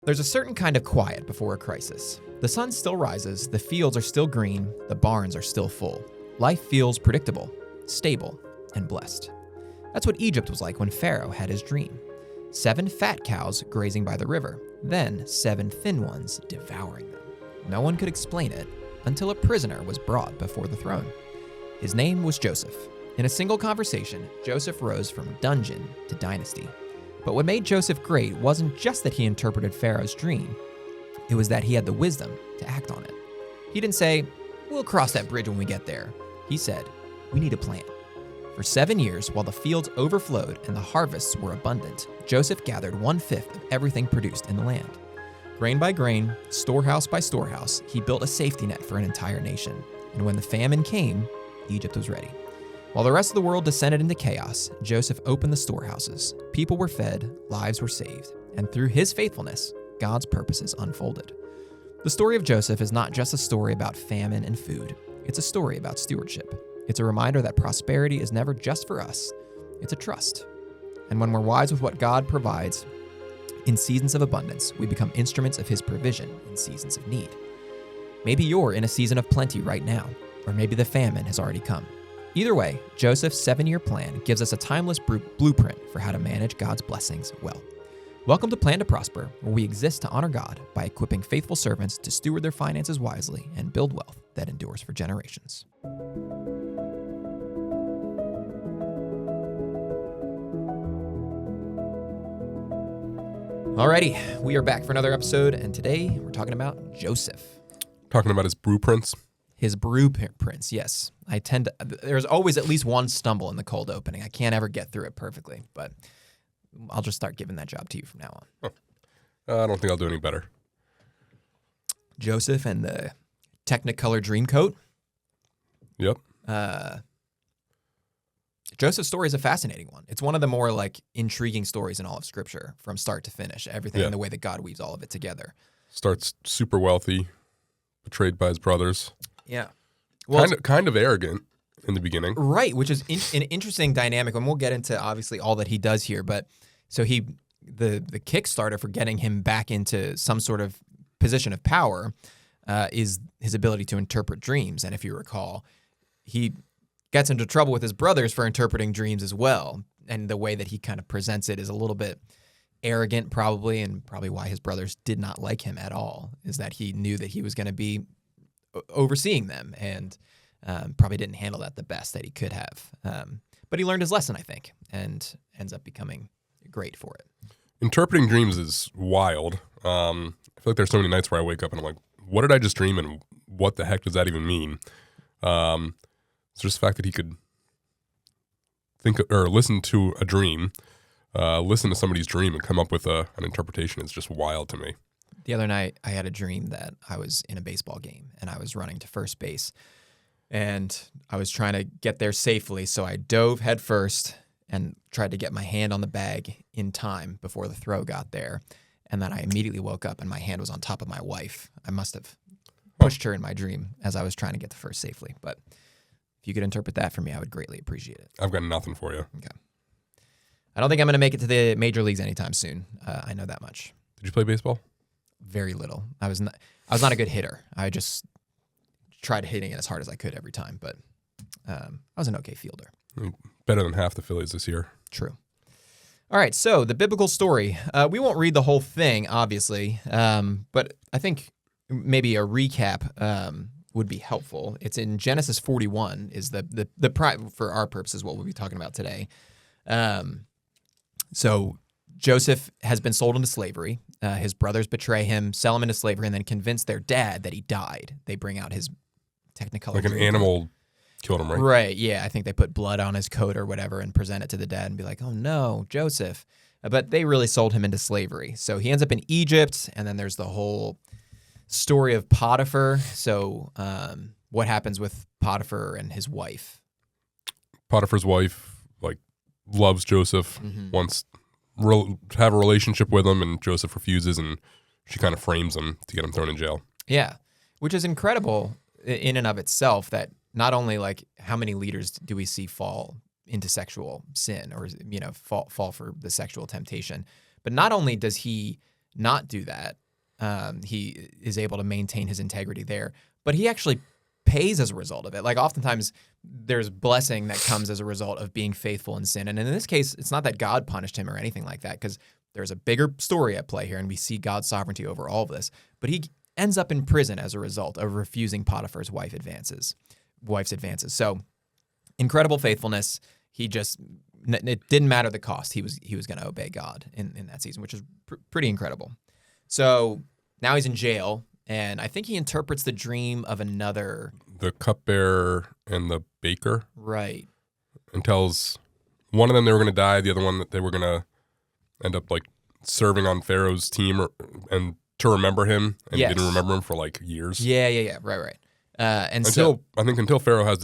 There's a certain kind of quiet before a crisis. The sun still rises, the fields are still green, the barns are still full. Life feels predictable, stable, and blessed. That's what Egypt was like when Pharaoh had his dream. 7 fat cows grazing by the river, then 7 thin ones devouring them. No one could explain it until a prisoner was brought before the throne. His name was Joseph. In a single conversation, Joseph rose from dungeon to dynasty. But what made Joseph great wasn't just that he interpreted Pharaoh's dream. It was that he had the wisdom to act on it. He didn't say, "We'll cross that bridge when we get there." He said, "We need a plan." For 7 years, while the fields overflowed and the harvests were abundant, Joseph gathered 1/5 of everything produced in the land. Grain by grain, storehouse by storehouse, he built a safety net for an entire nation. And when the famine came, Egypt was ready. While the rest of the world descended into chaos, Joseph opened the storehouses. People were fed, lives were saved, and through his faithfulness, God's purposes unfolded. The story of Joseph is not just a story about famine and food. It's a story about stewardship. It's a reminder that prosperity is never just for us. It's a trust. And when we're wise with what God provides in seasons of abundance, we become instruments of his provision in seasons of need. Maybe you're in a season of plenty right now, or maybe the famine has already come. Either way, Joseph's 7-year plan gives us a timeless blueprint for how to manage God's blessings well. Welcome to Plan to Prosper, where we exist to honor God by equipping faithful servants to steward their finances wisely and build wealth that endures for generations. Alrighty, we are back for another episode, and today we're talking about Joseph. Talking about his blueprints. His blueprints, yes. There's always at least one stumble in the cold opening. I can't ever get through it perfectly, but I'll just start giving that job to you from now on. I don't think I'll do any better. Joseph and the Technicolor Dreamcoat. Yep. Joseph's story is a fascinating one. It's one of the more intriguing stories in all of Scripture, from start to finish. Everything and the way that God weaves all of it together. Starts super wealthy, betrayed by his brothers. Yeah. Well, kind of arrogant in the beginning. Right, which is an interesting dynamic, and we'll get into obviously all that he does here. But so the Kickstarter for getting him back into some sort of position of power is his ability to interpret dreams. And if you recall, he gets into trouble with his brothers for interpreting dreams as well. And the way that he kind of presents it is a little bit arrogant, probably, and probably why his brothers did not like him at all, is that he knew that he was going to be overseeing them and probably didn't handle that the best that he could have. But he learned his lesson, I think, and ends up becoming great for it. Interpreting dreams is wild. I feel like there's so many nights where I wake up and I'm like, what did I just dream and what the heck does that even mean? It's just the fact that he could think or listen to a dream, listen to somebody's dream and come up with an interpretation is just wild to me. The other night, I had a dream that I was in a baseball game and I was running to first base and I was trying to get there safely. So I dove head first and tried to get my hand on the bag in time before the throw got there. And then I immediately woke up and my hand was on top of my wife. I must have pushed her in my dream as I was trying to get to first safely. But if you could interpret that for me, I would greatly appreciate it. I've got nothing for you. Okay. I don't think I'm going to make it to the major leagues anytime soon. I know that much. Did you play baseball? Very little. I was not a good hitter. I just tried hitting it as hard as I could every time, but I was an okay fielder. Better than half the Phillies this year. True. All right, so the biblical story. We won't read the whole thing, obviously, but I think maybe a recap would be helpful. It's in Genesis 41 is the for our purposes what we'll be talking about today. So Joseph has been sold into slavery. His brothers betray him, sell him into slavery, and then convince their dad that he died. They bring out his Technicolor. Like an animal killed him, right? Right, yeah. I think they put blood on his coat or whatever and present it to the dad and be like, oh no, Joseph. But they really sold him into slavery. So he ends up in Egypt, and then there's the whole story of Potiphar. So what happens with Potiphar and his wife? Potiphar's wife, loves Joseph, wants to have a relationship with him, and Joseph refuses, and she kind of frames him to get him thrown in jail. Yeah, which is incredible in and of itself, that not only how many leaders do we see fall into sexual sin or fall for the sexual temptation, but not only does he not do that. He is able to maintain his integrity there, but he actually pays as a result of it. Like oftentimes there's blessing that comes as a result of being faithful in sin. And in this case, it's not that God punished him or anything like that, because there's a bigger story at play here, and we see God's sovereignty over all of this. But he ends up in prison as a result of refusing Potiphar's wife's advances. So incredible faithfulness. It didn't matter the cost. He was going to obey God in that season, which is pretty incredible. So now he's in jail, and I think he interprets the dream of the cupbearer and the baker. Right. And tells one of them they were going to die, the other one that they were going to end up like serving on Pharaoh's team and to remember him, and Yes. he didn't remember him for like years. Yeah. Right. And until Pharaoh has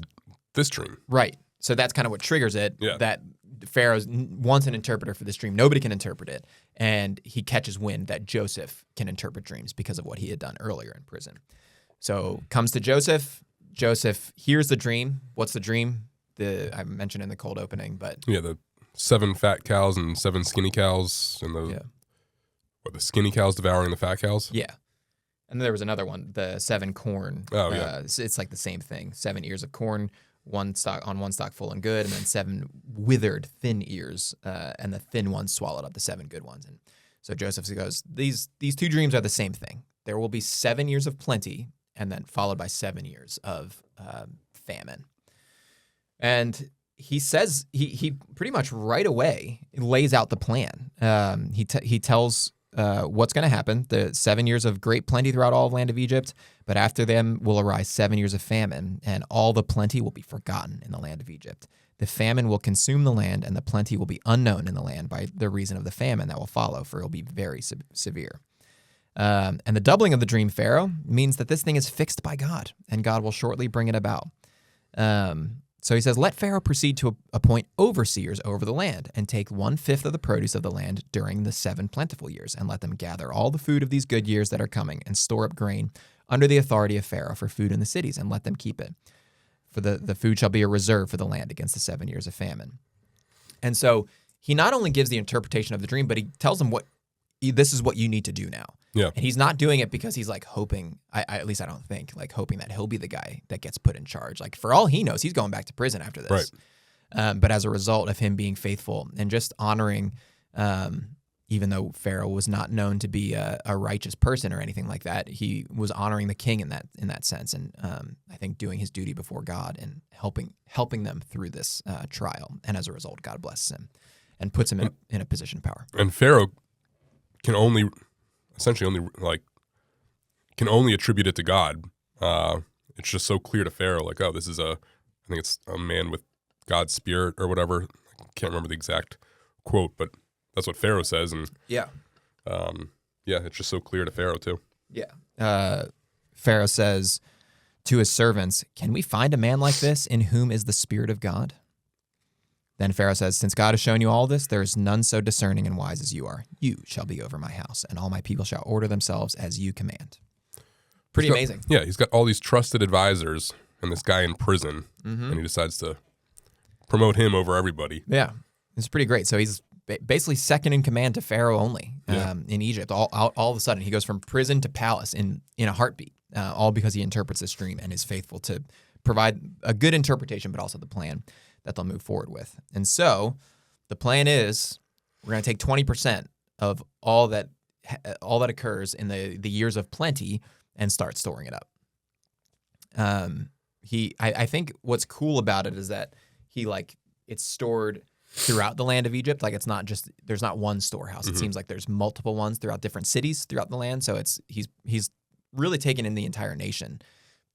this dream. Right. So that's kind of what triggers it. Yeah. That Pharaoh wants an interpreter for this dream. Nobody can interpret it. And he catches wind that Joseph can interpret dreams because of what he had done earlier in prison. So comes to Joseph. Joseph hears the dream. What's the dream? I mentioned in the cold opening, but Yeah, the 7 fat cows and 7 skinny cows, and the skinny cows devouring the fat cows. Yeah. And there was another one, the 7 corn. Oh, yeah. It's like the same thing. 7 ears of corn, one stalk full and good, and then 7 withered thin ears, and the thin ones swallowed up the 7 good ones. And so Joseph goes, these 2 dreams are the same thing. There will be 7 years of plenty, and then followed by 7 years of famine. And he says he pretty much right away lays out the plan. He tells what's going to happen: the 7 years of great plenty throughout all of land of Egypt, but after them will arise 7 years of famine, and all the plenty will be forgotten in the land of Egypt. The famine will consume the land, and the plenty will be unknown in the land by the reason of the famine that will follow, for it will be very severe. And the doubling of the dream, Pharaoh, means that this thing is fixed by God, and God will shortly bring it about. So he says, let Pharaoh proceed to appoint overseers over the land and take 1/5 of the produce of the land during the 7 plentiful years, and let them gather all the food of these good years that are coming and store up grain under the authority of Pharaoh for food in the cities, and let them keep it. For the food shall be a reserve for the land against the 7 years of famine. And so he not only gives the interpretation of the dream, but he tells them this is what you need to do now. Yeah. And he's not doing it because he's like hoping, at least I don't think, like hoping that he'll be the guy that gets put in charge. Like for all he knows, he's going back to prison after this. Right. But as a result of him being faithful and just honoring, even though Pharaoh was not known to be a righteous person or anything like that, he was honoring the king in that sense. And I think doing his duty before God and helping them through this trial. And as a result, God blesses him and puts him in a position of power. And Pharaoh can only attribute it to God. It's just so clear to Pharaoh, like, oh, this is I think it's a man with God's spirit or whatever. I can't remember the exact quote, but that's what Pharaoh says. And it's just so clear to Pharaoh too. Yeah. Pharaoh says to his servants, can we find a man like this in whom is the spirit of God? Then Pharaoh says, since God has shown you all this, there is none so discerning and wise as you are. You shall be over my house, and all my people shall order themselves as you command. Pretty amazing. Yeah, he's got all these trusted advisors and this guy in prison, and he decides to promote him over everybody. Yeah, it's pretty great. So he's basically second in command to Pharaoh only in Egypt. All of a sudden, he goes from prison to palace in a heartbeat, all because he interprets this dream and is faithful to provide a good interpretation, but also the plan that they'll move forward with. And so the plan is we're going to take 20% of all that occurs in the years of plenty and start storing it up. I think what's cool about it is that it's stored throughout the land of Egypt. Like there's not one storehouse. It seems like there's multiple ones throughout different cities throughout the land. So he's really taken in the entire nation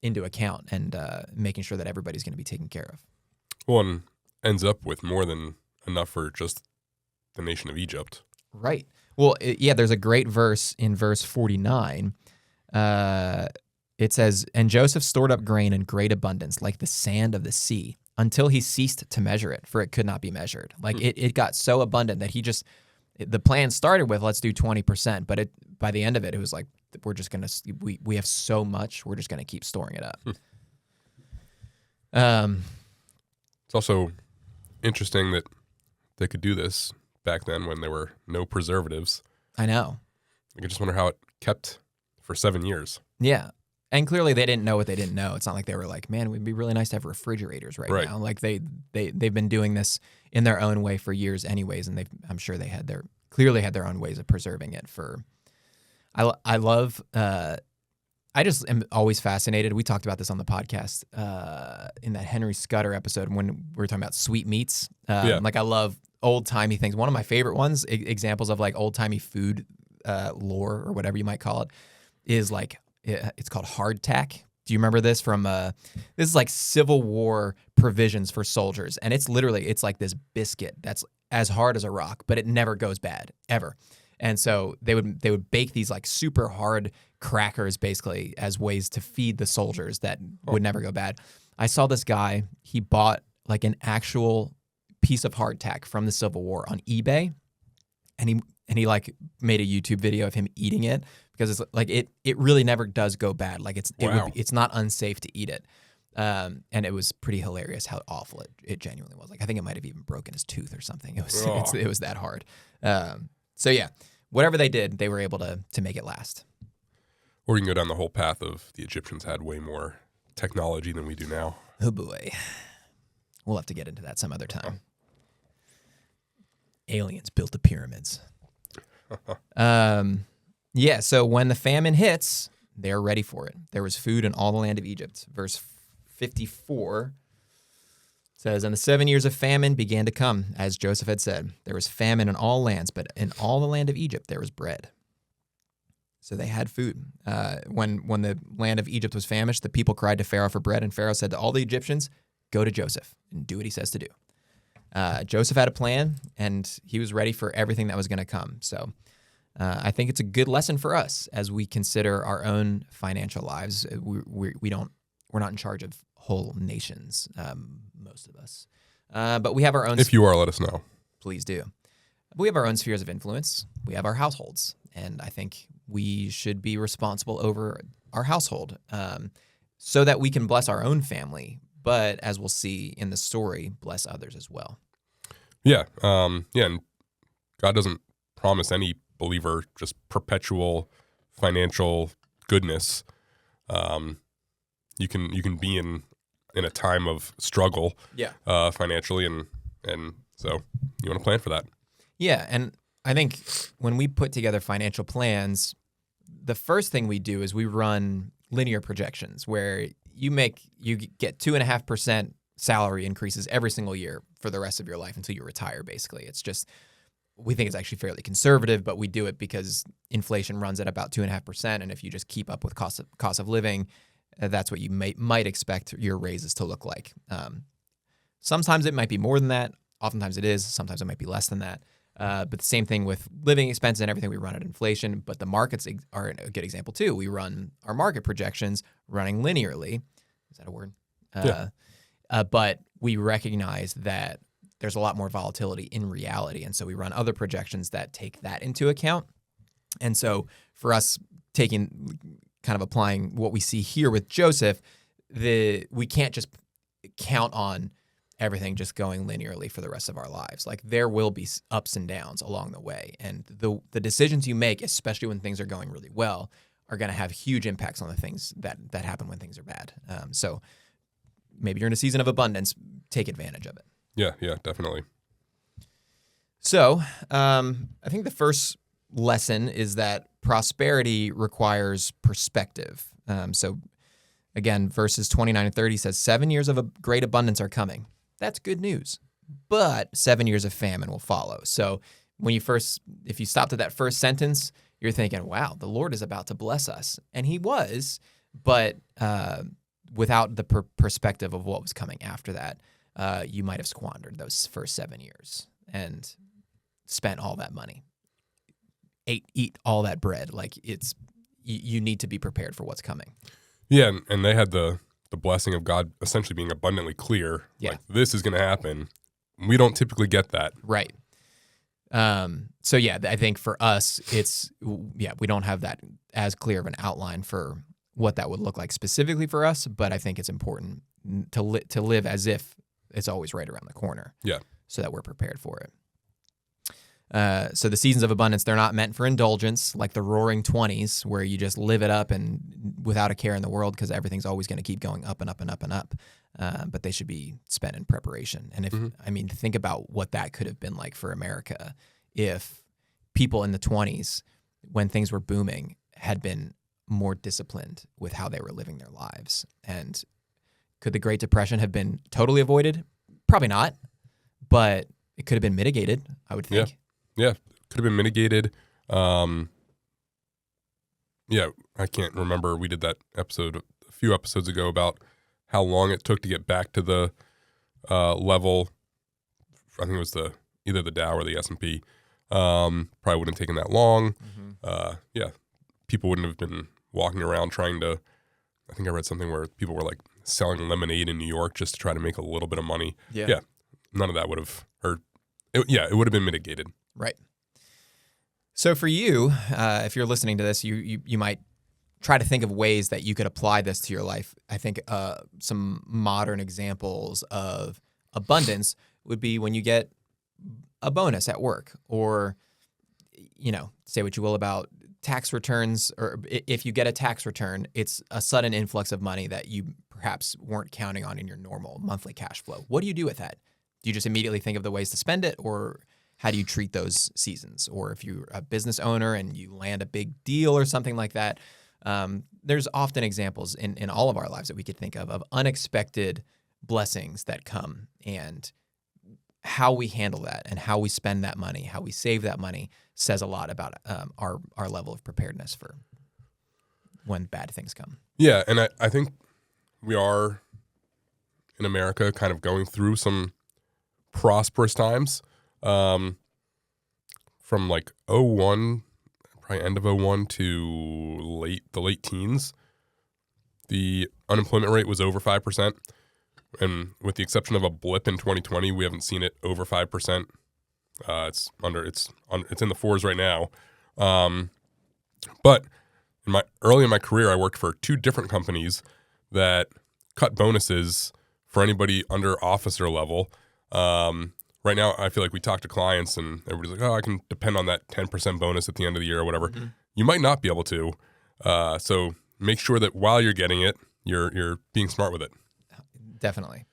into account and making sure that everybody's going to be taken care of. One ends up with more than enough for just the nation of Egypt. Right. Well, there's a great verse in verse 49. It says, and Joseph stored up grain in great abundance, like the sand of the sea, until he ceased to measure it, for it could not be measured. Like it got so abundant that the plan started with, let's do 20%, but by the end of it, it was like, we're just going to, we have so much, we're just going to keep storing it up. It's also interesting that they could do this back then when there were no preservatives. I know. I just wonder how it kept for 7 years. Yeah. And clearly they didn't know what they didn't know. It's not like they were like, man, it would be really nice to have refrigerators right now. Like they've been doing this in their own way for years anyways, and I'm sure they clearly had their own ways of preserving it I just am always fascinated. We talked about this on the podcast in that Henry Scudder episode when we were talking about sweet meats. Like I love old-timey things. One of my favorite ones, examples of like old-timey food lore or whatever you might call it, is like, it's called hardtack. Do you remember this from, this is like Civil War provisions for soldiers. And it's like this biscuit that's as hard as a rock, but it never goes bad, ever. And so they would bake these like super hard crackers basically as ways to feed the soldiers that would never go bad. I saw this guy, he bought like an actual piece of hardtack from the Civil War on eBay, and he like made a YouTube video of him eating it because it's like it really never does go bad. Like it's not unsafe to eat it. And it was pretty hilarious how awful it genuinely was. Like I think it might have even broken his tooth or something. It was that hard. So yeah, whatever they did, they were able to make it last. Or you can go down the whole path of the Egyptians had way more technology than we do now. Oh boy. We'll have to get into that some other time. Aliens built the pyramids. Yeah, so when the famine hits, they're ready for it. There was food in all the land of Egypt. Verse 54 says, and the 7 years of famine began to come, as Joseph had said. There was famine in all lands, but in all the land of Egypt there was bread. So they had food. When the land of Egypt was famished, the people cried to Pharaoh for bread, and Pharaoh said to all the Egyptians, go to Joseph and do what he says to do. Joseph had a plan, and he was ready for everything that was going to come. So I think it's a good lesson for us as we consider our own financial lives. We're not in charge of whole nations, most of us. But we have our own... If you are, let us know. Please do. We have our own spheres of influence. We have our households, and I think we should be responsible over our household so that we can bless our own family, but as we'll see in the story, bless others as well. Yeah. And God doesn't promise any believer just perpetual financial goodness. You can be in a time of struggle financially, and so you want to plan for that. Yeah, and I think when we put together financial plans, the first thing we do is we run linear projections where you get 2.5% salary increases every single year for the rest of your life until you retire, basically. It's just, we think it's actually fairly conservative, but we do it because inflation runs at about 2.5%, and if you just keep up with cost of living, that's what you might expect your raises to look like. Sometimes it might be more than that. Oftentimes it is. Sometimes it might be less than that. But the same thing with living expenses and everything, we run at inflation, but the markets are a good example too. We run our market projections running linearly. Is that a word? But we recognize that there's a lot more volatility in reality. And so we run other projections that take that into account. And so for us kind of applying what we see here with Joseph, we can't just count on everything just going linearly for the rest of our lives. Like there will be ups and downs along the way. And the decisions you make, especially when things are going really well, are going to have huge impacts on the things that happen when things are bad. So maybe you're in a season of abundance, take advantage of it. Yeah, definitely. So I think the first lesson is that prosperity requires perspective. So again, verses 29 and 30 says, 7 years of a great abundance are coming. That's good news. But 7 years of famine will follow. So if you stopped at that first sentence, you're thinking, wow, the Lord is about to bless us. And he was, but without the perspective of what was coming after that, you might have squandered those first 7 years and spent all that money, eat all that bread. Like you need to be prepared for what's coming. Yeah, and they had the blessing of God essentially being abundantly clear. Yeah. Like, this is going to happen. We don't typically get that. Right. So yeah, I think for us, we don't have that as clear of an outline for what that would look like specifically for us, but I think it's important to live as if it's always right around the corner. Yeah. So that we're prepared for it. So the seasons of abundance, they're not meant for indulgence like the roaring 20s where you just live it up and without a care in the world because everything's always going to keep going up and up and up and up. But they should be spent in preparation. And think about what that could have been like for America if people in the 20s, when things were booming, had been more disciplined with how they were living their lives. And could the Great Depression have been totally avoided? Probably not, but it could have been mitigated, I would think. Yeah, could have been mitigated. I can't remember. We did that episode a few episodes ago about how long it took to get back to the level. I think it was either the Dow or the S&P. Probably wouldn't have taken that long. People wouldn't have been walking around trying to. I think I read something where people were like selling lemonade in New York just to try to make a little bit of money. Yeah, none of that would have hurt. It would have been mitigated. Right. So for you, if you're listening to this, you might try to think of ways that you could apply this to your life. I think some modern examples of abundance would be when you get a bonus at work, or, say what you will about tax returns, or if you get a tax return, it's a sudden influx of money that you perhaps weren't counting on in your normal monthly cash flow. What do you do with that? Do you just immediately think of the ways to spend it, or how do you treat those seasons? Or if you're a business owner and you land a big deal or something like that, there's often examples in all of our lives that we could think of unexpected blessings that come, and how we handle that and how we spend that money, how we save that money says a lot about our level of preparedness for when bad things come. Yeah, and I think we are in America kind of going through some prosperous times. From like 01, probably end of 01 to the late teens, the unemployment rate was over 5%. And with the exception of a blip in 2020, we haven't seen it over 5%. It's in the fours right now. But early in my career, I worked for 2 different companies that cut bonuses for anybody under officer level. Right now, I feel like we talk to clients and everybody's like, "Oh, I can depend on that 10% bonus at the end of the year or whatever." Mm-hmm. You might not be able to. So make sure that while you're getting it, you're being smart with it. Definitely.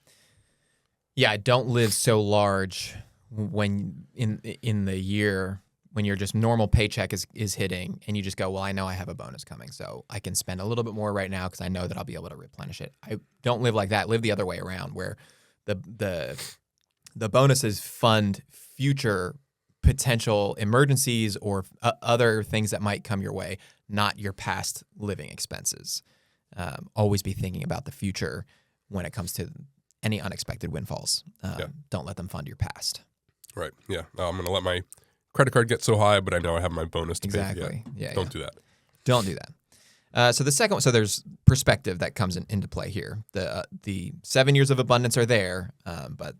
Yeah, don't live so large when in the year when your just normal paycheck is hitting and you just go, well, I know I have a bonus coming, so I can spend a little bit more right now because I know that I'll be able to replenish it. I don't live like that. Live the other way around, where the bonuses fund future potential emergencies or other things that might come your way, not your past living expenses. Always be thinking about the future when it comes to any unexpected windfalls. Don't let them fund your past. Right. Yeah. I'm going to let my credit card get so high, but I know I have my bonus to pay. Exactly. Yeah. Don't do that. Don't do that. So the second one, so there's perspective that comes into play here. The 7 years of abundance are there, but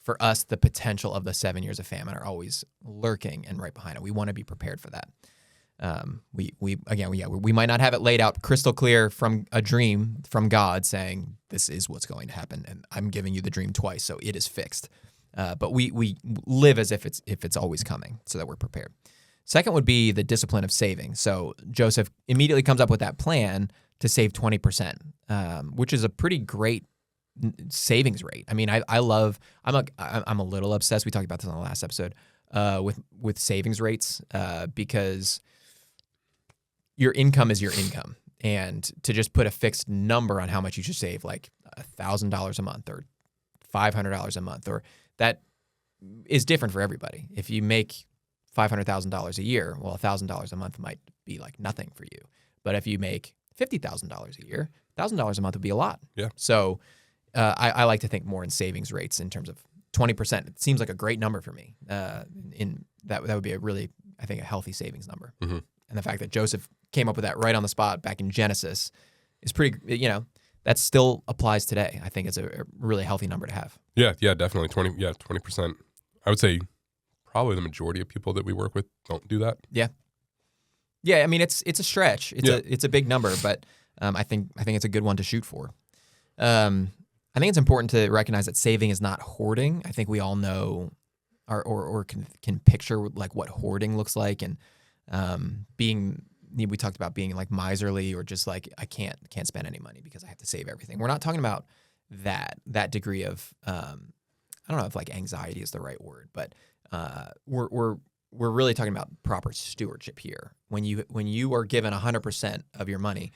for us, the potential of the 7 years of famine are always lurking and right behind it. We want to be prepared for that. We might not have it laid out crystal clear from a dream from God saying this is what's going to happen, and I'm giving you the dream twice, so it is fixed. But we live as if it's always coming, so that we're prepared. Second would be the discipline of saving. So Joseph immediately comes up with that plan to save 20%, which is a pretty great savings rate. I mean, I'm a little obsessed. We talked about this on the last episode with savings rates because your income is your income, and to just put a fixed number on how much you should save, like $1,000 a month or $500 a month, or that is different for everybody. If you make $500,000 a year, well, $1,000 a month might be like nothing for you. But if you make $50,000 a year, $1,000 a month would be a lot. Yeah. So I like to think more in savings rates in terms of 20%. It seems like a great number for me. That would be a really, I think, a healthy savings number. Mm-hmm. And the fact that Joseph came up with that right on the spot back in Genesis is pretty, that still applies today. I think it's a really healthy number to have. Yeah, definitely. 20%. I would say probably the majority of people that we work with don't do that. Yeah. Yeah, I mean, it's a stretch. It's a big number, but I think it's a good one to shoot for. I think it's important to recognize that saving is not hoarding. I think we all know or can picture like what hoarding looks like, and we talked about being like miserly, or just like I can't spend any money because I have to save everything. We're not talking about that degree of I don't know if like anxiety is the right word, but we're really talking about proper stewardship here. When you are given 100% of your money,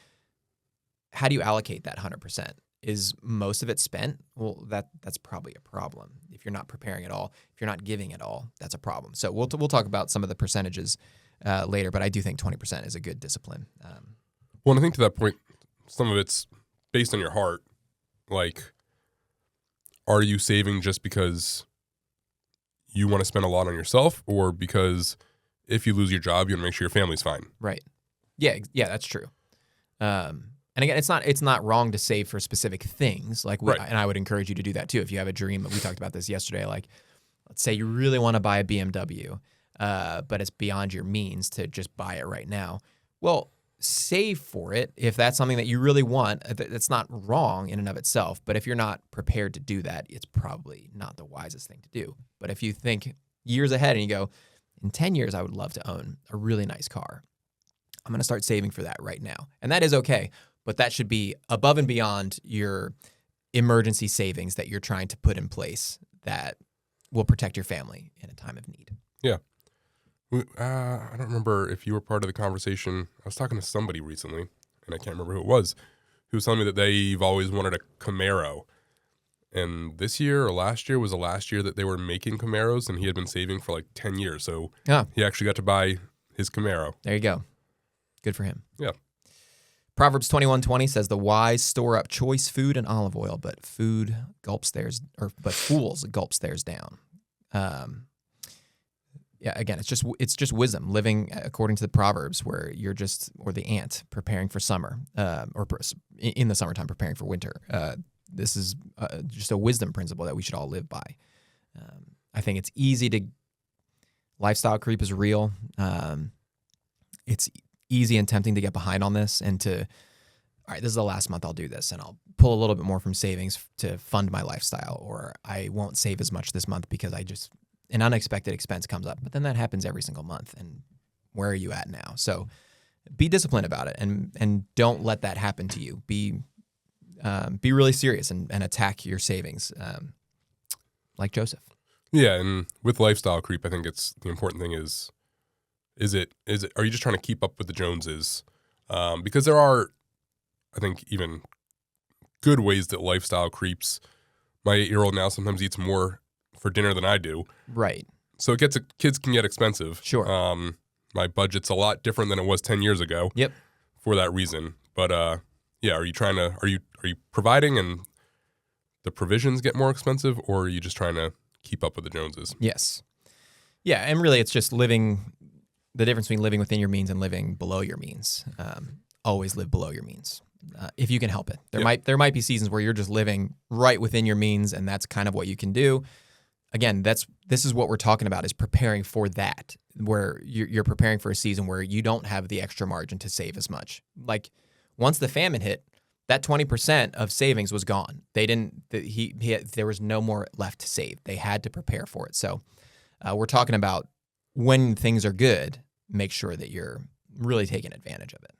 how do you allocate that 100%? Is most of it spent? Well, that's probably a problem. If you're not preparing at all, if you're not giving at all, that's a problem. So we'll talk about some of the percentages later, but I do think 20% is a good discipline. Well, and I think to that point, some of it's based on your heart. Like, are you saving just because you want to spend a lot on yourself, or because if you lose your job, you want to make sure your family's fine? Right. Yeah, that's true. And again, it's not wrong to save for specific things. Like, Right. And I would encourage you to do that too. If you have a dream, we talked about this yesterday. Like, let's say you really want to buy a BMW, but it's beyond your means to just buy it right now. Well, save for it if that's something that you really want. That's not wrong in and of itself. But if you're not prepared to do that, it's probably not the wisest thing to do. But if you think years ahead and you go, in 10 years, I would love to own a really nice car. I'm going to start saving for that right now. And that is okay. But that should be above and beyond your emergency savings that you're trying to put in place that will protect your family in a time of need. Yeah. I don't remember if you were part of the conversation. I was talking to somebody recently, and I can't remember who it was, who was telling me that they've always wanted a Camaro. And this year or last year was the last year that they were making Camaros, and he had been saving for like 10 years. So he actually got to buy his Camaro. There you go. Good for him. Yeah. Proverbs 21:20 says, "The wise store up choice food and olive oil, but fools gulps theirs down." Again, it's just wisdom, living according to the Proverbs, where you're or the ant preparing for summer, or in the summertime preparing for winter. This is just a wisdom principle that we should all live by. I think it's lifestyle creep is real. It's easy and tempting to get behind on this and all right, this is the last month I'll do this, and I'll pull a little bit more from savings to fund my lifestyle, or I won't save as much this month because an unexpected expense comes up. But then that happens every single month, and where are you at now? So be disciplined about it, and don't let that happen to you. Be really serious and attack your savings, like Joseph. Yeah, and with lifestyle creep, I think the important thing is are you just trying to keep up with the Joneses? Because there are, I think, even good ways that lifestyle creeps. My 8-year-old now sometimes eats more for dinner than I do. Right. So kids can get expensive. Sure. My budget's a lot different than it was 10 years ago. Yep. For that reason. But are you providing and the provisions get more expensive, or are you just trying to keep up with the Joneses? Yes. Yeah, and really it's just the difference between living within your means and living below your means. Always live below your means, if you can help it. There might be seasons where you're just living right within your means, and that's kind of what you can do. Again, this is what we're talking about, is preparing for that, where you're preparing for a season where you don't have the extra margin to save as much. Like, once the famine hit, that 20% of savings was gone. There was no more left to save. They had to prepare for it. So we're talking about when things are good, make sure that you're really taking advantage of it.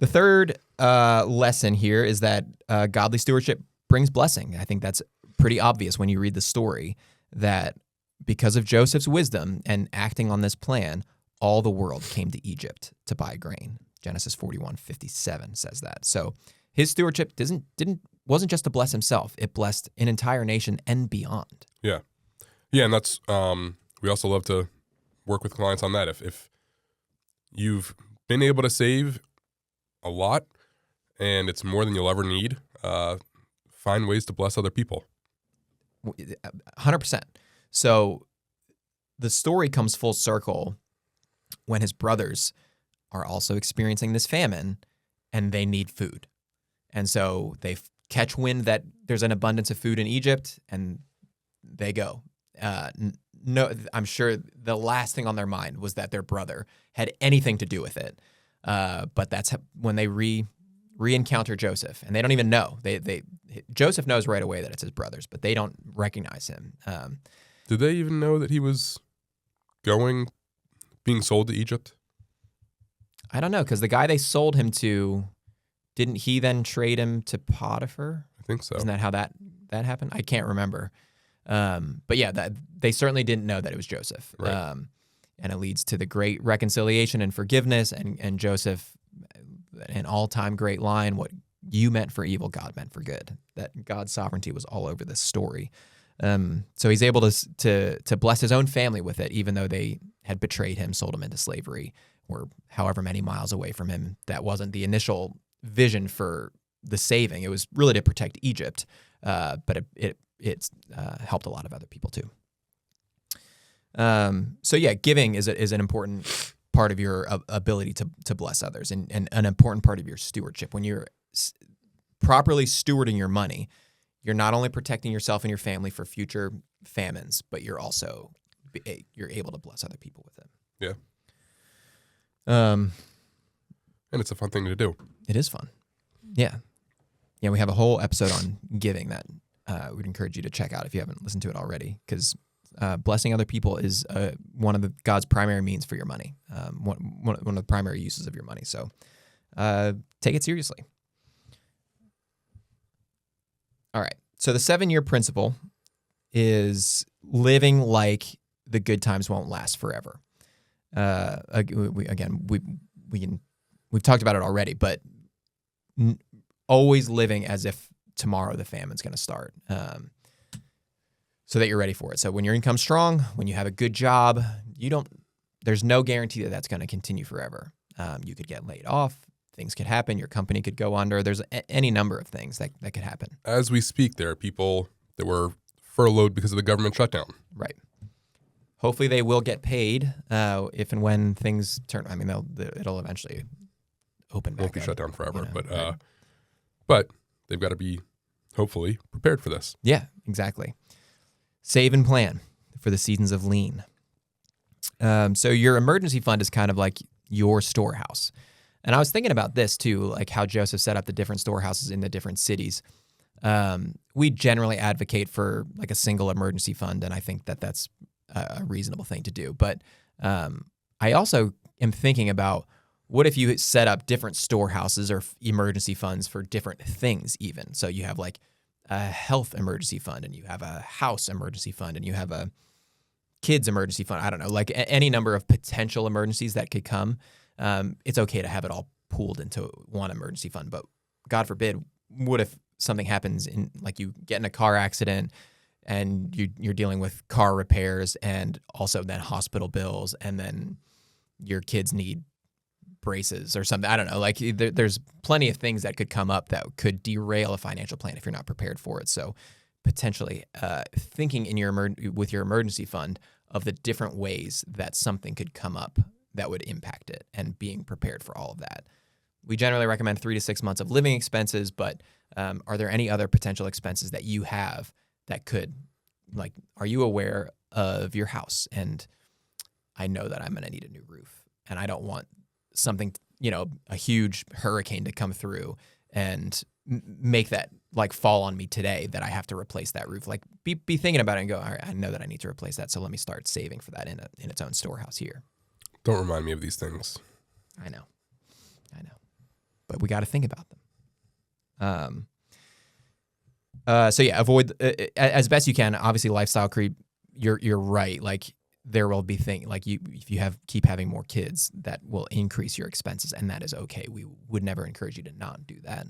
The third lesson here is that godly stewardship brings blessing. I think that's pretty obvious when you read the story, that because of Joseph's wisdom and acting on this plan, all the world came to Egypt to buy grain. Genesis 41:57 says that. So his stewardship wasn't just to bless himself; it blessed an entire nation and beyond. Yeah, and that's we also love to work with clients on that. If you've been able to save a lot and it's more than you'll ever need, find ways to bless other people. 100%. So the story comes full circle when his brothers are also experiencing this famine and they need food. And so they catch wind that there's an abundance of food in Egypt and they go. No, I'm sure the last thing on their mind was that their brother had anything to do with it. But that's when they re-encounter Joseph, and they don't even know. Joseph knows right away that it's his brothers, but they don't recognize him. Did they even know that he was being sold to Egypt? I don't know, because the guy they sold him to, didn't he then trade him to Potiphar? I think so. Isn't that how that happened? I can't remember. But yeah, they certainly didn't know that it was Joseph. Right. And it leads to the great reconciliation and forgiveness, and Joseph, an all-time great line, what you meant for evil, God meant for good. That God's sovereignty was all over this story. So he's able to bless his own family with it, even though they had betrayed him, sold him into slavery, or however many miles away from him. That wasn't the initial vision for the saving. It was really to protect Egypt, but it helped a lot of other people too. So yeah, giving is an important part of your ability to bless others, and an important part of your stewardship. When you're properly stewarding your money, you're not only protecting yourself and your family for future famines, but you're able to bless other people with it. Yeah. And it's a fun thing to do. It is fun. Yeah. Yeah, we have a whole episode on giving that we'd encourage you to check out if you haven't listened to it already, because blessing other people is one of God's primary means for your money, one of the primary uses of your money. So take it seriously. All right. So the 7-year principle is living like the good times won't last forever. We've talked about it already, but always living as if tomorrow the famine's going to start, so that you're ready for it. So when your income's strong, when you have a good job, there's no guarantee that that's going to continue forever. You could get laid off. Things could happen. Your company could go under. There's any number of things that could happen. As we speak, there are people that were furloughed because of the government shutdown. Right. Hopefully they will get paid if and when things turn. I mean, it'll eventually open back. Won't be up, shut down forever, right. But they've got to be hopefully prepared for this. Yeah, exactly. Save and plan for the seasons of lean. So your emergency fund is kind of like your storehouse. And I was thinking about this too, like how Joseph set up the different storehouses in the different cities. We generally advocate for like a single emergency fund, and I think that that's a reasonable thing to do. But I also am thinking about, what if you set up different storehouses or emergency funds for different things even? So you have like a health emergency fund, and you have a house emergency fund, and you have a kids emergency fund. I don't know, like any number of potential emergencies that could come. It's okay to have it all pooled into one emergency fund, but God forbid, what if something happens like you get in a car accident and you're dealing with car repairs and also then hospital bills, and then your kids need braces or something. I don't know. Like there's plenty of things that could come up that could derail a financial plan if you're not prepared for it. So potentially thinking with your emergency fund of the different ways that something could come up that would impact it, and being prepared for all of that. We generally recommend 3 to 6 months of living expenses, but are there any other potential expenses that you have that could, like, are you aware of your house? And I know that I'm going to need a new roof, and I don't want something, a huge hurricane to come through and make that like fall on me today that I have to replace that roof. Like be thinking about it and go, all right, I know that I need to replace that. So let me start saving for that in its own storehouse here. Don't remind me of these things. I know. But we got to think about them. So yeah, avoid as best you can. Obviously, lifestyle creep. You're right. Like there will be things like if you keep having more kids, that will increase your expenses, and that is okay. We would never encourage you to not do that.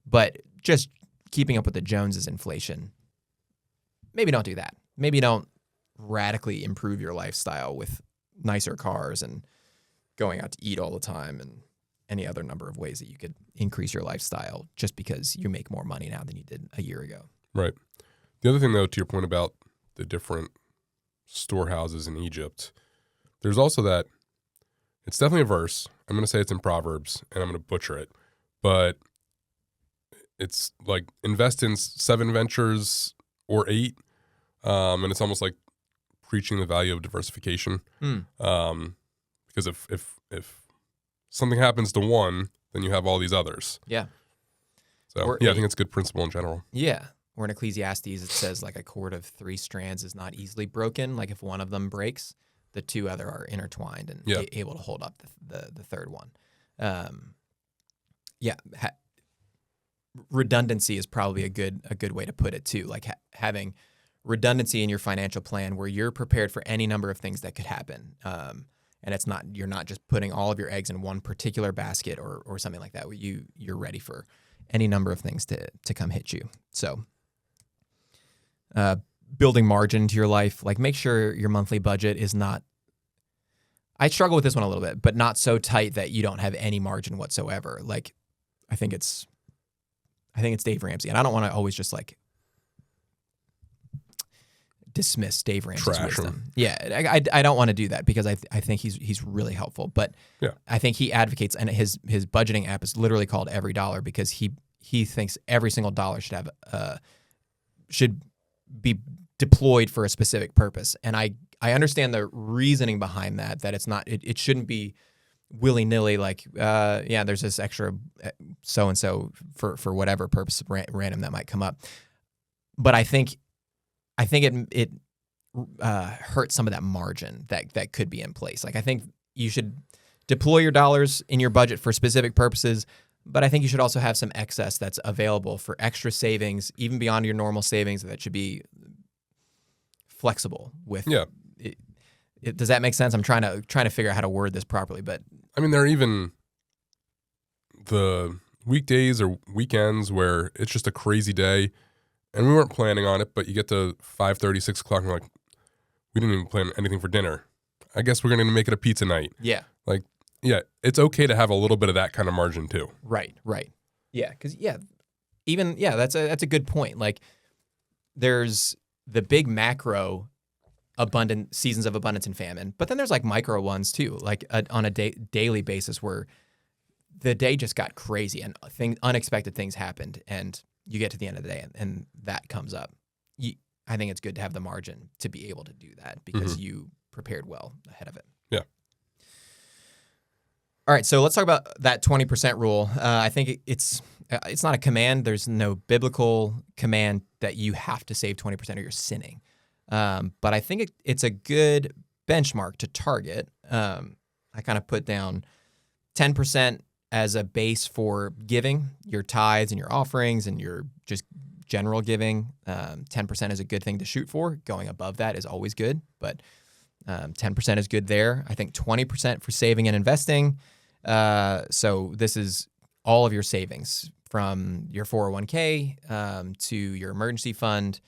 But just keeping up with the Joneses inflation, maybe don't do that. Maybe don't radically improve your lifestyle with nicer cars and going out to eat all the time and any other number of ways that you could increase your lifestyle just because you make more money now than you did a year ago. Right. The other thing, though, to your point about the different storehouses in Egypt, there's also that, it's definitely a verse. I'm going to say it's in Proverbs, and I'm going to butcher it, but it's like invest in 7 ventures or 8, and it's almost like preaching the value of diversification. Because if something happens to one, then you have all these others. Yeah. So I think it's a good principle in general. Yeah. or in Ecclesiastes, it says like a cord of 3 strands is not easily broken. Like if one of them breaks, the 2 other are intertwined and able to hold up the third one. Redundancy is probably a good way to put it too. Like having redundancy in your financial plan where you're prepared for any number of things that could happen. And you're not just putting all of your eggs in one particular basket or something like that. You're ready for any number of things to come hit you. So, building margin to your life, like make sure your monthly budget is not. I struggle with this one a little bit, but not so tight that you don't have any margin whatsoever. Like, I think it's Dave Ramsey, and I don't want to always just like dismiss Dave Ramsey's wisdom. Yeah, I don't want to do that because I think he's really helpful. But I think he advocates, and his budgeting app is literally called Every Dollar because he thinks every single dollar should be deployed for a specific purpose. And I understand the reasoning behind that it's not it shouldn't be willy-nilly like there's this extra so and so for whatever purpose random that might come up. But I think it hurts some of that margin that could be in place. Like I think you should deploy your dollars in your budget for specific purposes, but I think you should also have some excess that's available for extra savings, even beyond your normal savings, that should be flexible with. Yeah. Does that make sense? I'm trying to figure out how to word this properly, but I mean, there are even the weekdays or weekends where it's just a crazy day. And we weren't planning on it, but you get to 5:30, 6 o'clock, and we're like, we didn't even plan anything for dinner. I guess we're going to make it a pizza night. Yeah. Like, yeah, it's okay to have a little bit of that kind of margin too. Right. Yeah, because that's a good point. Like, there's the big macro abundant seasons of abundance and famine, but then there's like micro ones too, like on a daily basis where the day just got crazy and unexpected things happened, and you get to the end of the day and that comes up. I think it's good to have the margin to be able to do that because you prepared well ahead of it. Yeah. All right, so let's talk about that 20% rule. I think it's not a command. There's no biblical command that you have to save 20% or you're sinning. But I think it's a good benchmark to target. I kind of put down 10% as a base for giving, your tithes and your offerings and your just general giving. 10% is a good thing to shoot for. Going above that is always good, but 10% is good there. I think 20% for saving and investing. So this is all of your savings from your 401k to your emergency fund.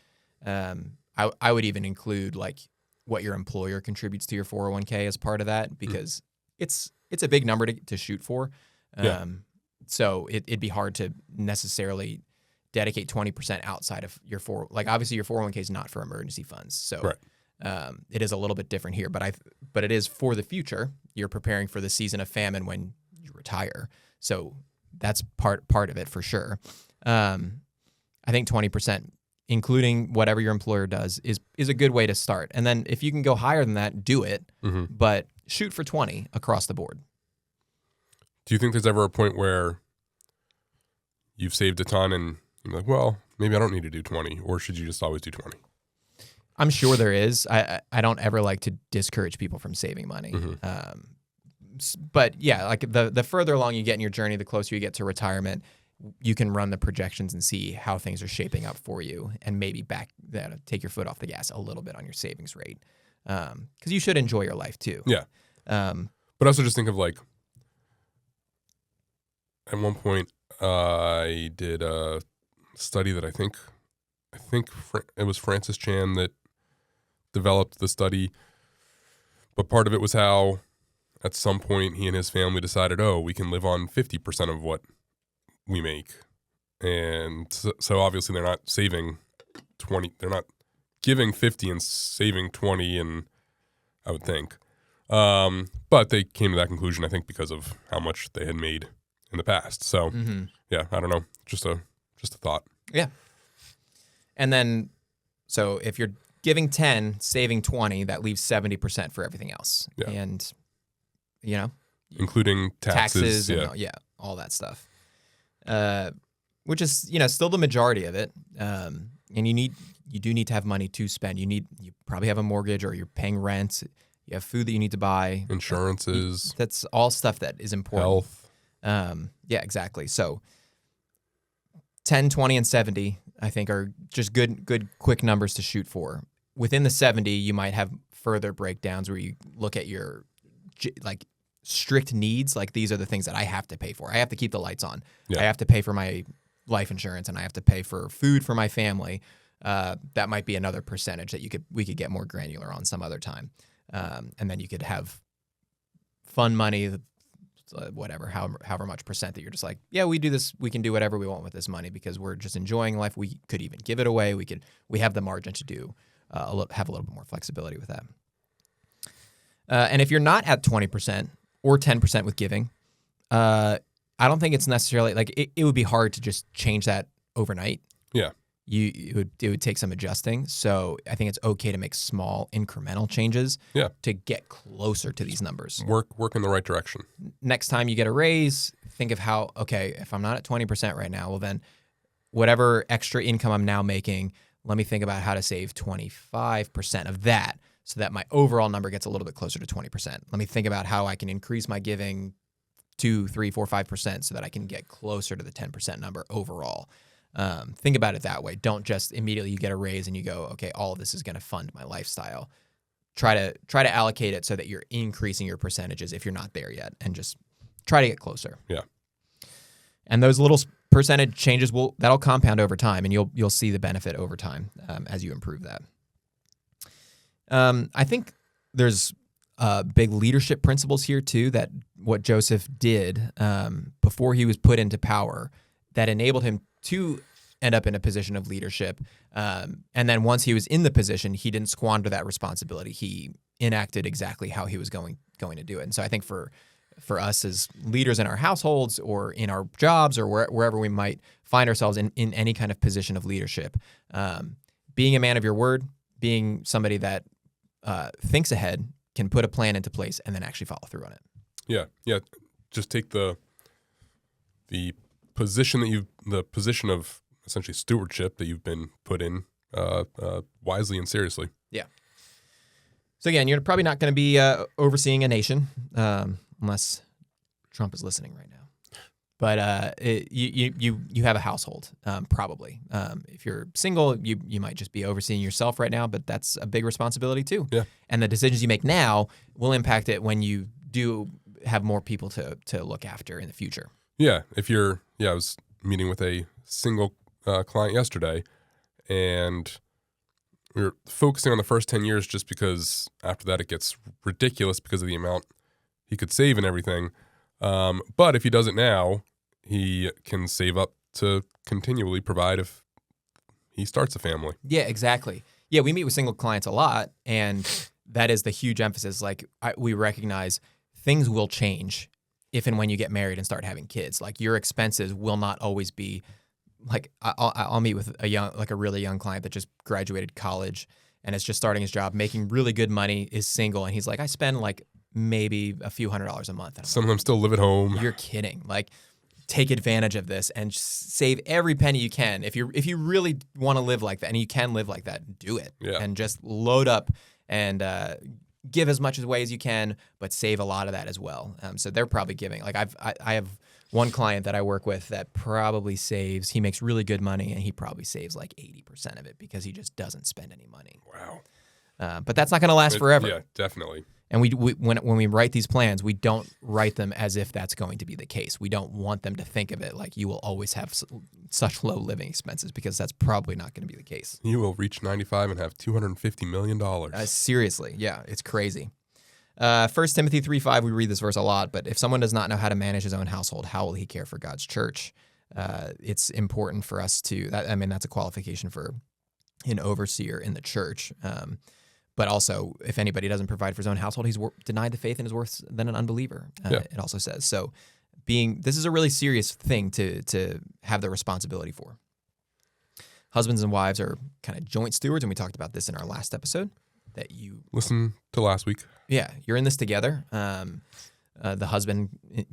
I would even include like what your employer contributes to your 401k as part of that because it's a big number to shoot for. So it'd be hard to necessarily dedicate 20% outside of your obviously your 401k is not for emergency funds. So it is a little bit different here, but it is for the future. You're preparing for the season of famine when you retire. So that's part of it for sure. I think 20%, including whatever your employer does, is a good way to start. And then if you can go higher than that, do it, but shoot for 20 across the board. Do you think there's ever a point where you've saved a ton and you're like, well, maybe I don't need to do 20, or should you just always do 20? I'm sure there is. I don't ever like to discourage people from saving money. But yeah, like the further along you get in your journey, the closer you get to retirement, you can run the projections and see how things are shaping up for you and maybe take your foot off the gas a little bit on your savings rate. Because you should enjoy your life too. Yeah. But also just think of like, at one point, I did a study that I think it was Francis Chan that developed the study, but part of it was how at some point he and his family decided, we can live on 50% of what we make. And so obviously they're not saving 20, they're not giving 50 and saving 20, and I would think. But they came to that conclusion, I think, because of how much they had made in the past. So yeah, I don't know. Just a thought. Yeah. And then, so if you're giving 10, saving 20, that leaves 70% for everything else. Yeah. And, including taxes and all that stuff. Which is, still the majority of it. and you do need to have money to spend. You probably have a mortgage or you're paying rent. You have food that you need to buy. Insurances. That's all stuff that is important. Health. Yeah, exactly. So 10, 20, and 70, I think, are just good, quick numbers to shoot for. Within the 70, you might have further breakdowns where you look at your like strict needs. Like, these are the things that I have to pay for. I have to keep the lights on. Yeah. I have to pay for my life insurance, and I have to pay for food for my family. That might be another percentage that we could get more granular on some other time. And then you could have fun money, whatever, however much percent that you're just like, yeah, we do this. We can do whatever we want with this money because we're just enjoying life. We could even give it away. We have the margin to do have a little bit more flexibility with that. And if you're not at 20% or 10% with giving, I don't think it's necessarily like it would be hard to just change that overnight. Yeah. It would take some adjusting. So I think it's okay to make small incremental changes to get closer to these numbers. Work in the right direction. Next time you get a raise, think of how, okay, if I'm not at 20% right now, well then whatever extra income I'm now making, let me think about how to save 25% of that so that my overall number gets a little bit closer to 20%. Let me think about how I can increase my giving 2, 3, 4, 5% so that I can get closer to the 10% number overall. Think about it that way. Don't just immediately you get a raise and you go, okay, all of this is going to fund my lifestyle. Try to allocate it so that you're increasing your percentages if you're not there yet, and just try to get closer. Yeah. And those little percentage changes that'll compound over time, and you'll see the benefit over time as you improve that. I think there's big leadership principles here too, that what Joseph did before he was put into power that enabled him to end up in a position of leadership. And then once he was in the position, he didn't squander that responsibility. He enacted exactly how he was going to do it. And so I think for us as leaders in our households or in our jobs or wherever we might find ourselves in any kind of position of leadership, being a man of your word, being somebody that thinks ahead, can put a plan into place, and then actually follow through on it. Yeah. Just take the position the position of essentially stewardship that you've been put in wisely and seriously. Yeah. So again, you're probably not going to be overseeing a nation unless Trump is listening right now. But you have a household, probably. If you're single, you might just be overseeing yourself right now, but that's a big responsibility too. Yeah. And the decisions you make now will impact it when you do have more people to look after in the future. Yeah. I was meeting with a single client yesterday, and we were focusing on the first 10 years just because after that it gets ridiculous because of the amount he could save and everything. But if he does it now, he can save up to continually provide if he starts a family. Yeah, exactly. Yeah, we meet with single clients a lot, and that is the huge emphasis. Like, we recognize things will change if and when you get married and start having kids. Like, your expenses will not always be like, I'll meet with a really young client that just graduated college and is just starting his job, making really good money, is single, and he's like, I spend like maybe a few $100s a month. Some of them still live at home. You're kidding. Like, take advantage of this and save every penny you can. If you really want to live like that, and you can live like that, do it. Yeah. And just load up and give as much away as you can, but save a lot of that as well. So they're probably giving. Like, I have one client that I work with that probably saves. He makes really good money, and he probably saves like 80% of it because he just doesn't spend any money. Wow. But that's not going to last forever. Yeah, definitely. And when we write these plans, we don't write them as if that's going to be the case. We don't want them to think of it like you will always have such low living expenses, because that's probably not going to be the case. You will reach 95 and have $250 million. Seriously. Yeah, it's crazy. 1 Timothy 3:5, we read this verse a lot, but if someone does not know how to manage his own household, how will he care for God's church? It's important for us that's a qualification for an overseer in the church. But also, if anybody doesn't provide for his own household, he's denied the faith and is worse than an unbeliever. It also says. So this is a really serious thing to have the responsibility for. Husbands and wives are kind of joint stewards, and we talked about this in our last episode. That you listen to last week. Yeah, you're in this together. The husband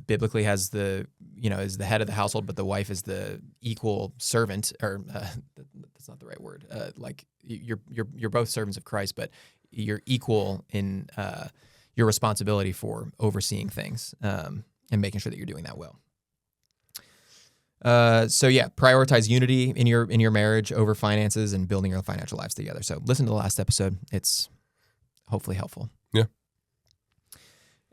biblically is the head of the household, but the wife is the equal servant, or that's not the right word. Like you're both servants of Christ, but you're equal in your responsibility for overseeing things and making sure that you're doing that well. So yeah, prioritize unity in your marriage over finances and building your financial lives together. So listen to the last episode. It's hopefully helpful. Yeah.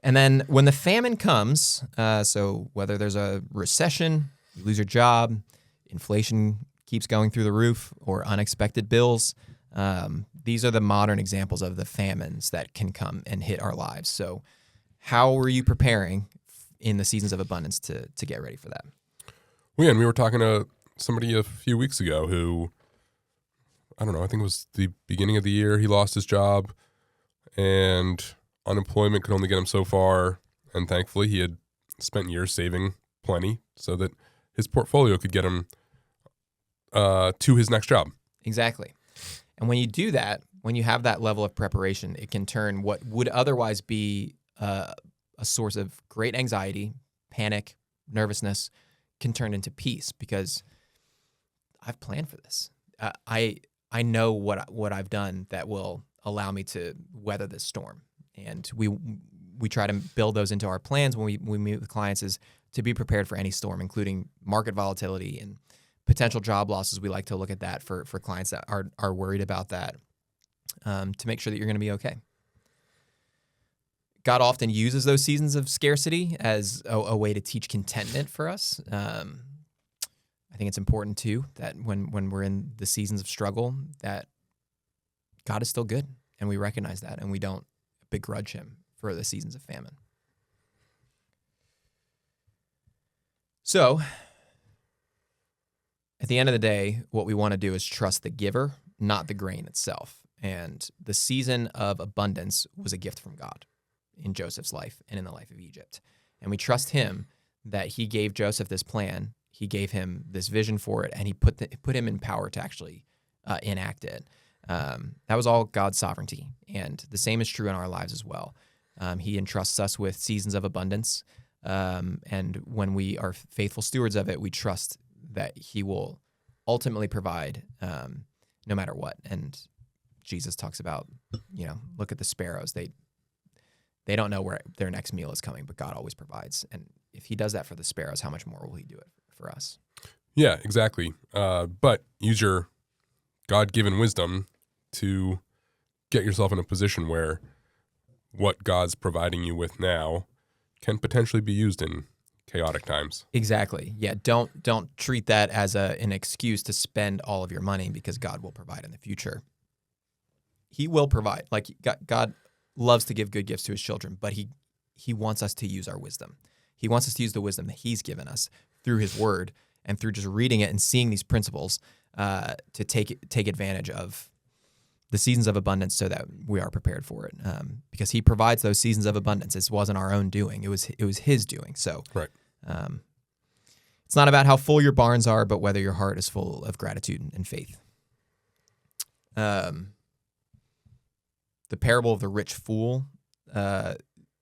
And then when the famine comes, so whether there's a recession, you lose your job, inflation keeps going through the roof, or unexpected bills, these are the modern examples of the famines that can come and hit our lives. So how were you preparing in the seasons of abundance to get ready for that? Well, yeah, and we were talking to somebody a few weeks ago who, I don't know, I think it was the beginning of the year, he lost his job, and unemployment could only get him so far. And thankfully, he had spent years saving plenty so that his portfolio could get him to his next job. Exactly. And when you do that, when you have that level of preparation, it can turn what would otherwise be a source of great anxiety, panic, nervousness, can turn into peace because I've planned for this. I know what I've done that will allow me to weather this storm. And we try to build those into our plans when we meet with clients, is to be prepared for any storm, including market volatility and potential job losses. We like to look at that for clients that are worried about that, to make sure that you're going to be okay. God often uses those seasons of scarcity as a way to teach contentment for us. I think it's important too that when we're in the seasons of struggle, that God is still good, and we recognize that, and we don't begrudge him for the seasons of famine. So at the end of the day, what we want to do is trust the giver, not the grain itself. And the season of abundance was a gift from God in Joseph's life and in the life of Egypt. And we trust him that he gave Joseph this plan, he gave him this vision for it, and he put him in power to actually enact it. That was all God's sovereignty. And the same is true in our lives as well. He entrusts us with seasons of abundance. And when we are faithful stewards of it, we trust that he will ultimately provide no matter what. And Jesus talks about, look at the sparrows. They don't know where their next meal is coming, but God always provides. And if he does that for the sparrows, how much more will he do it for us? Yeah, exactly. But use your God-given wisdom to get yourself in a position where what God's providing you with now can potentially be used in chaotic times. Exactly. Yeah. Don't treat that as an excuse to spend all of your money, because God will provide in the future. He will provide. Like God loves to give good gifts to his children, but he wants us to use our wisdom. He wants us to use the wisdom that he's given us through his word and through just reading it and seeing these principles to take advantage of the seasons of abundance so that we are prepared for it. Because he provides those seasons of abundance. It wasn't our own doing. It was his doing. So right. It's not about how full your barns are, but whether your heart is full of gratitude and faith. The parable of the rich fool,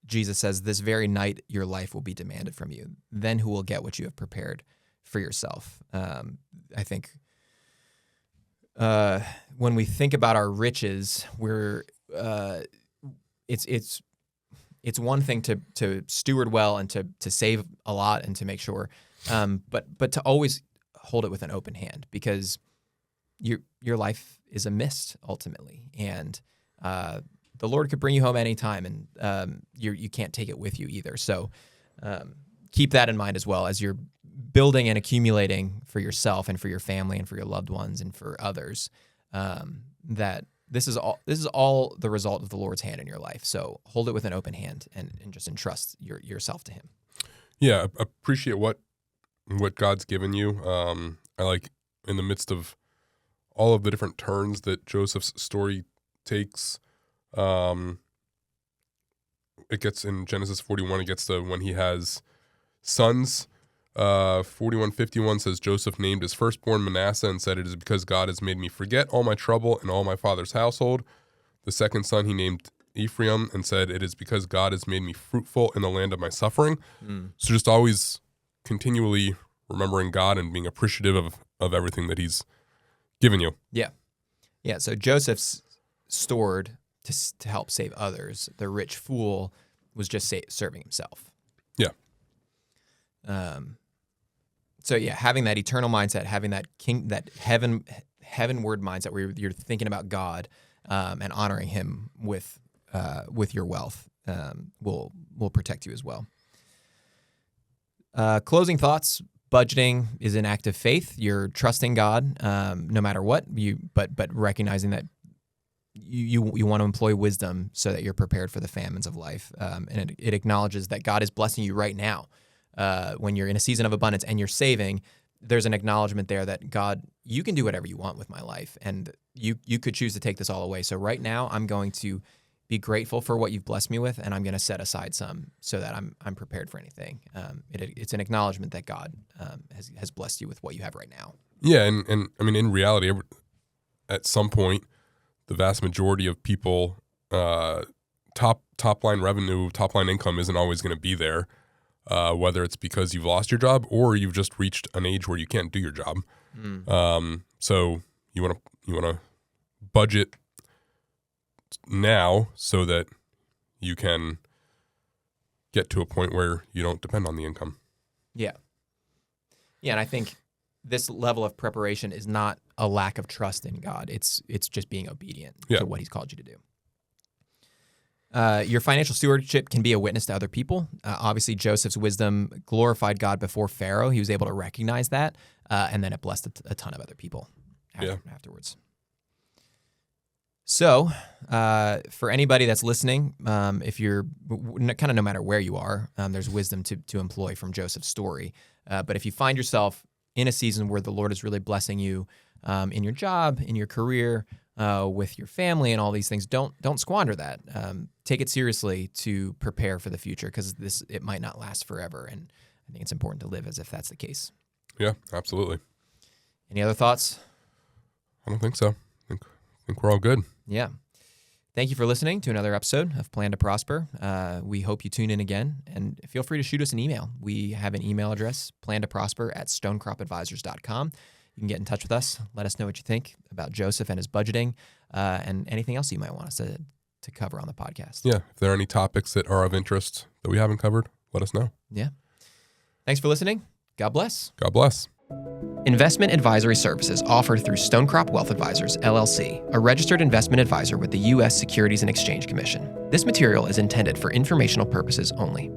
Jesus says, this very night your life will be demanded from you. Then who will get what you have prepared for yourself? I think when we think about our riches, it's one thing to steward well and to save a lot and to make sure, but to always hold it with an open hand, because your life is a mist ultimately, and the Lord could bring you home anytime, and you can't take it with you either. So keep that in mind as well as you're building and accumulating for yourself and for your family and for your loved ones and for others. That this is all the result of the Lord's hand in your life. So hold it with an open hand and just entrust yourself to him. Yeah, appreciate what God's given you. I like, in the midst of all of the different turns that Joseph's story takes, it gets in Genesis 41, it gets to when he has sons. 41:51 says, Joseph named his firstborn Manasseh and said, it is because God has made me forget all my trouble and all my father's household. The second son he named Ephraim and said, it is because God has made me fruitful in the land of my suffering. So just always continually remembering God and being appreciative of everything that he's given you. Yeah. Yeah. So Joseph's stored to help save others. The rich fool was just serving himself. Yeah. So yeah, having that eternal mindset, having that heavenward mindset where you're thinking about God and honoring Him with your wealth will protect you as well. Closing thoughts. Budgeting is an act of faith. You're trusting God no matter what. But recognizing that you want to employ wisdom so that you're prepared for the famines of life. And it acknowledges that God is blessing you right now. When you're in a season of abundance and you're saving, there's an acknowledgement there that God, you can do whatever you want with my life, and you could choose to take this all away. So right now, I'm going to be grateful for what you've blessed me with, and I'm going to set aside some so that I'm prepared for anything. It's an acknowledgement that God has blessed you with what you have right now. Yeah, and I mean, in reality, at some point, the vast majority of people, top line revenue, top line income isn't always going to be there. Whether it's because you've lost your job or you've just reached an age where you can't do your job. So you want to budget now so that you can get to a point where you don't depend on the income. Yeah. Yeah, and I think this level of preparation is not a lack of trust in God. It's just being obedient to what He's called you to do. Your financial stewardship can be a witness to other people. Obviously, Joseph's wisdom glorified God before Pharaoh. He was able to recognize that, and then it blessed a ton of other people afterwards. So, for anybody that's listening, if you're kind of no matter where you are, there's wisdom to employ from Joseph's story. But if you find yourself in a season where the Lord is really blessing you in your job, in your career, with your family and all these things, don't squander that. Take it seriously to prepare for the future, because it might not last forever, and I think it's important to live as if that's the case. Yeah, absolutely. Any other thoughts? I don't think so. I think we're all good. Yeah. Thank you for listening to another episode of Plan to Prosper. We hope you tune in again, and feel free to shoot us an email. We have an email address, plantoprosper@stonecropadvisors.com. You can get in touch with us. Let us know what you think about Joseph and his budgeting, and anything else you might want us to cover on the podcast. Yeah. If there are any topics that are of interest that we haven't covered, let us know. Yeah. Thanks for listening. God bless. God bless. Investment advisory services offered through Stonecrop Wealth Advisors, LLC, a registered investment advisor with the U.S. Securities and Exchange Commission. This material is intended for informational purposes only.